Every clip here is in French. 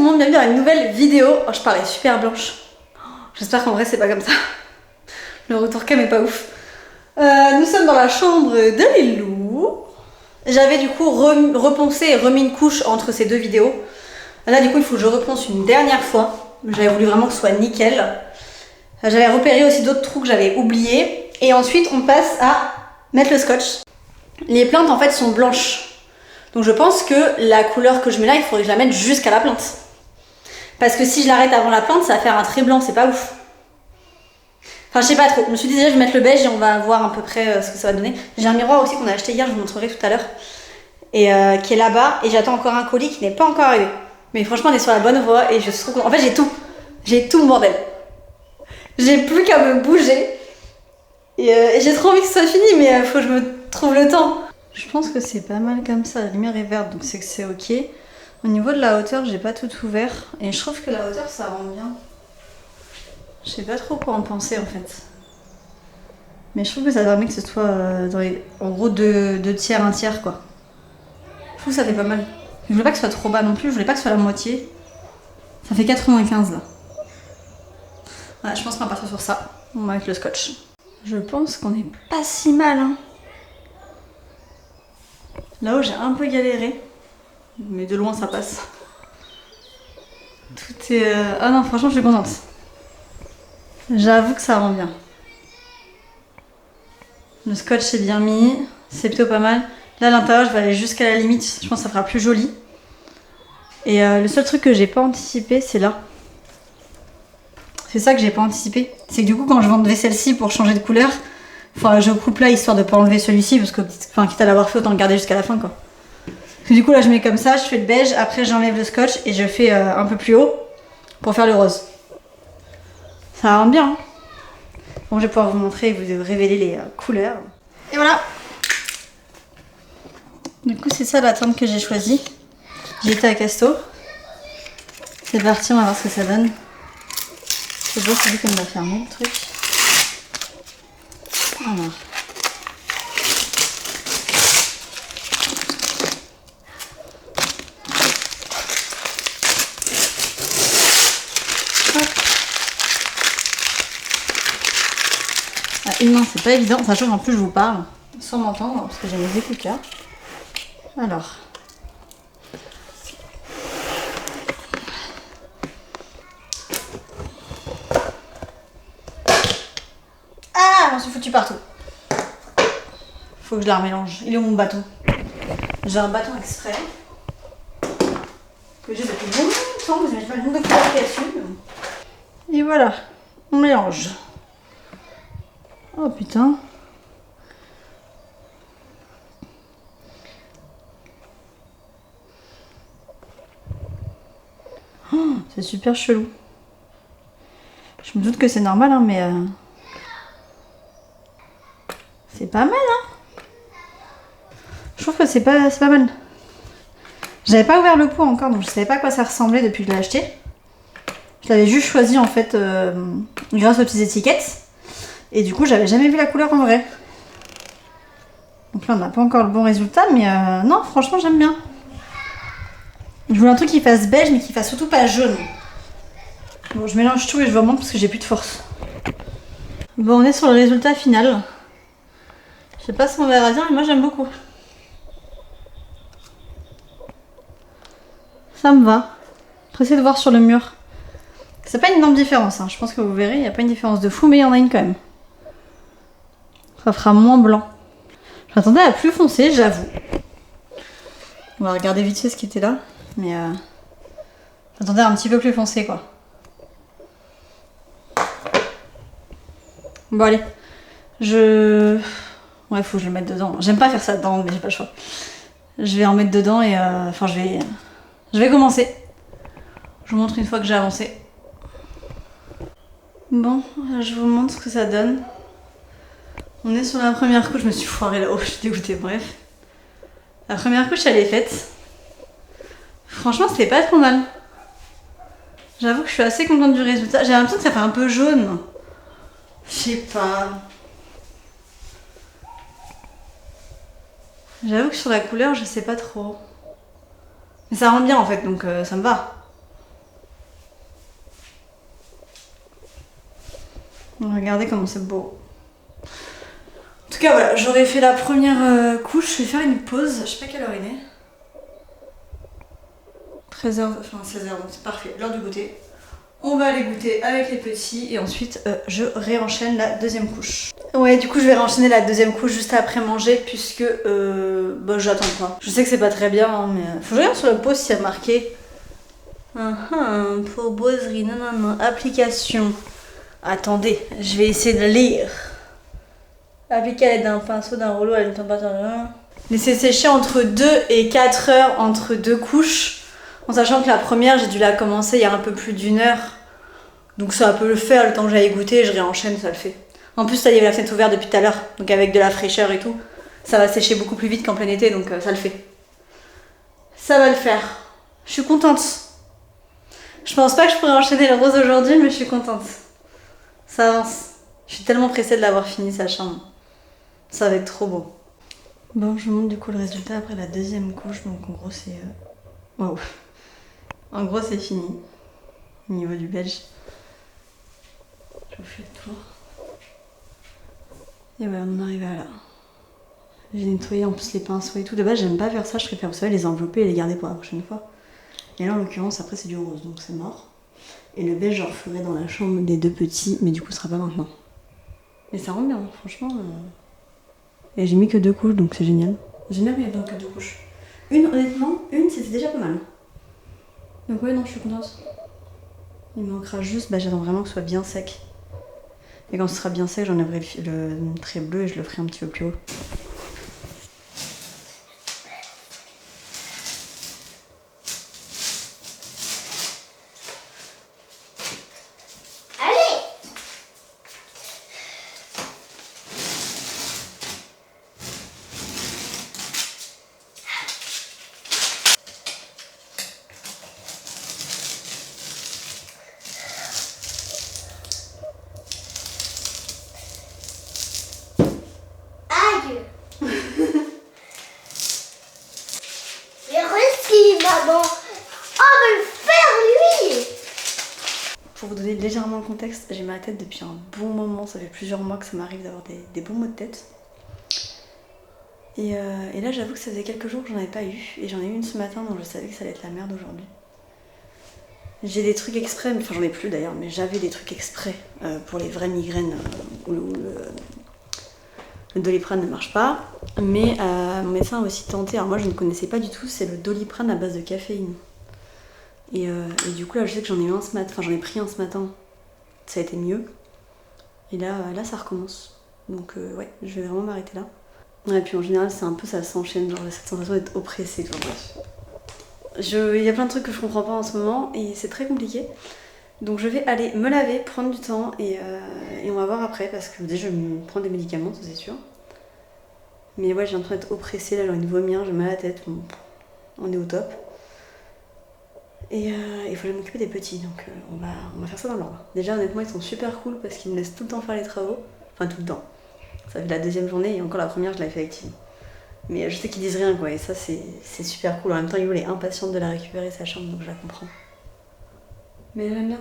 le monde, bienvenue dans une nouvelle vidéo. Oh, je parais super blanche. J'espère qu'en vrai c'est pas comme ça. Le retour cam est pas ouf. Nous sommes dans la chambre de Lilou. J'avais du coup repensé et remis une couche entre ces deux vidéos. Là du coup il faut que je repense une dernière fois. J'avais voulu vraiment que ce soit nickel. J'avais repéré aussi d'autres trous que j'avais oubliés. Et ensuite on passe à mettre le scotch. Les plantes en fait sont blanches. Donc je pense que la couleur que je mets là, il faudrait que je la mette jusqu'à la plante. Parce que si je l'arrête avant la plante, ça va faire un trait blanc, c'est pas ouf. Enfin je sais pas trop, je me suis dit déjà je vais mettre le beige et on va voir à peu près ce que ça va donner. J'ai un miroir aussi qu'on a acheté hier, je vous montrerai tout à l'heure. Et qui est là-bas, et j'attends encore un colis qui n'est pas encore arrivé. Mais franchement on est sur la bonne voie et je suis trop contente. En fait j'ai tout le bordel. J'ai plus qu'à me bouger. Et j'ai trop envie que ce soit fini, mais faut que je me trouve le temps. Je pense que c'est pas mal comme ça, la lumière est verte donc c'est que c'est ok. Au niveau de la hauteur, j'ai pas tout ouvert et je trouve que la hauteur ça rend bien. Je sais pas trop quoi en penser en fait. Mais je trouve que ça permet que ce soit dans les, en gros 2 tiers, 1 tiers quoi. Je trouve que ça fait pas mal. Je voulais pas que ce soit trop bas non plus, je voulais pas que ce soit la moitié. Ça fait 95 là. Voilà, je pense qu'on va partir sur ça. On va mettre le scotch. Je pense qu'on est pas si mal hein. Là-haut j'ai un peu galéré, mais de loin ça passe. Tout est... Ah non franchement je suis contente. J'avoue que ça rend bien. Le scotch est bien mis, c'est plutôt pas mal. Là à l'intérieur je vais aller jusqu'à la limite, je pense que ça fera plus joli. Et le seul truc que j'ai pas anticipé c'est là. C'est ça que j'ai pas anticipé. C'est que du coup quand je vendrai celle-ci pour changer de couleur, enfin, je coupe là histoire de pas enlever celui-ci parce que enfin, quitte à l'avoir fait autant le garder jusqu'à la fin quoi. Parce que du coup là je mets comme ça, je fais le beige, après j'enlève le scotch et je fais un peu plus haut pour faire le rose. Ça rend bien hein. Bon je vais pouvoir vous montrer et vous révéler les couleurs. Et voilà. Du coup c'est ça la teinte que j'ai choisie. J'étais à Casto. C'est parti, on va voir ce que ça donne. Je vois celui qu'on va fermer le truc. Alors. Ah, une main, c'est pas évident, sachant qu'en plus je vous parle sans m'entendre parce que j'ai mes écouteurs. Alors. Ah, j'en suis foutu partout. Faut que je la remélange. Il est où mon bâton? J'ai un bâton exprès que j'ai depuis longtemps. Vous imaginez pas le nombre de couleurs qu'il y a dessus. Et voilà, on mélange. Oh putain. Oh, c'est super chelou. Je me doute que c'est normal, hein, mais c'est pas mal, hein. Je trouve que c'est pas mal. J'avais pas ouvert le pot encore, donc je savais pas à quoi ça ressemblait depuis que je l'ai acheté. Je l'avais juste choisi en fait grâce aux petites étiquettes. Et du coup, j'avais jamais vu la couleur en vrai. Donc là, on n'a pas encore le bon résultat, mais non, franchement, j'aime bien. Je voulais un truc qui fasse beige, mais qui fasse surtout pas jaune. Bon, je mélange tout et je vous remonte parce que j'ai plus de force. Bon, on est sur le résultat final. Je sais pas si on verra bien, mais moi j'aime beaucoup. Ça me va. Je vais essayer de voir sur le mur. C'est pas une énorme différence, hein. Je pense que vous verrez, il n'y a pas une différence de fou, mais il y en a une quand même. Ça fera moins blanc. Je m'attendais à plus foncé, j'avoue. On va regarder vite fait ce qui était là. Mais j'attendais un petit peu plus foncé quoi. Bon allez. Ouais, faut que je le mette dedans. J'aime pas faire ça dedans, mais j'ai pas le choix. Je vais en mettre dedans et enfin je vais commencer. Je vous montre une fois que j'ai avancé. Bon, je vous montre ce que ça donne. On est sur la première couche, je me suis foirée là-haut, je suis dégoûtée, bref. La première couche elle est faite. Franchement c'était pas trop mal. J'avoue que je suis assez contente du résultat. J'ai l'impression que ça fait un peu jaune. Je sais pas. J'avoue que sur la couleur je sais pas trop. Mais ça rend bien en fait donc ça me va. Regardez comment c'est beau. En tout cas voilà, j'aurais fait la première couche, je vais faire une pause, je sais pas quelle heure il est. 13h, enfin 16h, donc c'est parfait, l'heure du goûter. On va aller goûter avec les petits et ensuite je réenchaîne la deuxième couche. Ouais, du coup je vais réenchaîner la deuxième couche juste après manger puisque bah, j'attends pas. Je sais que c'est pas très bien, hein, mais faut que je regarde sur la pause s'il y a marqué pourboiserie, non, application. Attendez, je vais essayer de lire. Appliquer à l'aide d'un pinceau, d'un rouleau à une température. Laisser sécher entre 2 et 4 heures entre deux couches. En sachant que la première, j'ai dû la commencer il y a un peu plus d'1 heure. Donc ça peut le faire, le temps que j'aille goûter, je réenchaîne, ça le fait. En plus, là, il y avait la fenêtre ouverte depuis tout à l'heure. Donc avec de la fraîcheur et tout, ça va sécher beaucoup plus vite qu'en plein été, donc ça le fait. Ça va le faire. Je suis contente. Je pense pas que je pourrais enchaîner le rose aujourd'hui, mais je suis contente. Ça avance. Je suis tellement pressée de l'avoir fini, sa chambre. Ça va être trop beau. Bon, je vous montre du coup le résultat après la deuxième couche. Donc en gros, c'est... Waouh. En gros, c'est fini. Au niveau du belge. Je vous fais le tour. Et ouais, on en arrive à là. J'ai nettoyé en plus les pinceaux et tout. De base, j'aime pas faire ça. Je préfère, vous savez, les envelopper et les garder pour la prochaine fois. Et là, en l'occurrence, après, c'est du rose, donc c'est mort. Et le beige, je referai dans la chambre des deux petits, mais du coup, ce sera pas maintenant. Mais ça rend bien, franchement. Et j'ai mis que 2 couches, donc c'est génial. Génial, mais il y a donc que 2 couches. Honnêtement, c'était déjà pas mal. Donc ouais, non, je suis contente. Il me manquera juste, bah j'attends vraiment que ce soit bien sec. Et quand ce sera bien sec, j'enlèverai le trait bleu et je le ferai un petit peu plus haut. Maman, oh, mais le faire lui. Pour vous donner légèrement le contexte, j'ai mal à la tête depuis un bon moment, ça fait plusieurs mois que ça m'arrive d'avoir des bons maux de tête. Et là j'avoue que ça faisait quelques jours que j'en avais pas eu, et j'en ai eu une ce matin donc je savais que ça allait être la merde aujourd'hui. J'ai des trucs exprès, enfin j'en ai plus d'ailleurs, mais j'avais des trucs exprès pour les vraies migraines où le Doliprane ne marche pas. Mais mon médecin a aussi tenté, alors moi je ne connaissais pas du tout, c'est le Doliprane à base de caféine. Et du coup là je sais que j'en ai eu un ce matin, enfin j'en ai pris un ce matin, ça a été mieux. Et là ça recommence. Donc ouais, je vais vraiment m'arrêter là. Ouais, et puis en général c'est un peu, ça s'enchaîne, genre cette sensation d'être oppressée, genre bref. Il y a plein de trucs que je comprends pas en ce moment et c'est très compliqué. Donc je vais aller me laver, prendre du temps et on va voir après parce que déjà je vais me prendre des médicaments, ça c'est sûr. Mais ouais, j'ai l'impression d'être oppressée, là j'ai envie de vomir, j'ai mal à la tête, bon, on est au top. Et il faut m'occuper des petits, donc on va faire ça dans l'ordre. Déjà honnêtement ils sont super cool parce qu'ils me laissent tout le temps faire les travaux, enfin tout le temps. Ça fait la deuxième journée et encore la première je l'avais fait avec Tim. Mais je sais qu'ils disent rien quoi et ça c'est super cool. En même temps Yo est impatiente de la récupérer sa chambre donc je la comprends. Mais j'aime bien.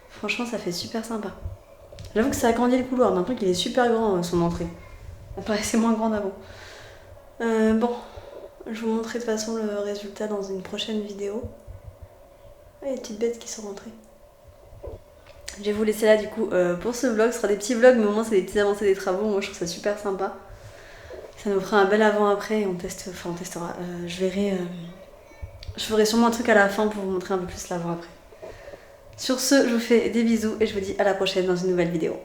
Franchement ça fait super sympa. J'avoue que ça agrandit le couloir, maintenant qu'il est super grand son entrée. Ça paraissait moins grand avant. Bon, je vous montrerai de toute façon le résultat dans une prochaine vidéo. Ah, il y a des petites bêtes qui sont rentrées. Je vais vous laisser là du coup pour ce vlog. Ce sera des petits vlogs mais au moins c'est des petits avancées des travaux. Moi je trouve ça super sympa. Ça nous fera un bel avant-après et on testera. Je ferai sûrement un truc à la fin pour vous montrer un peu plus l'avant-après. Sur ce, je vous fais des bisous et je vous dis à la prochaine dans une nouvelle vidéo.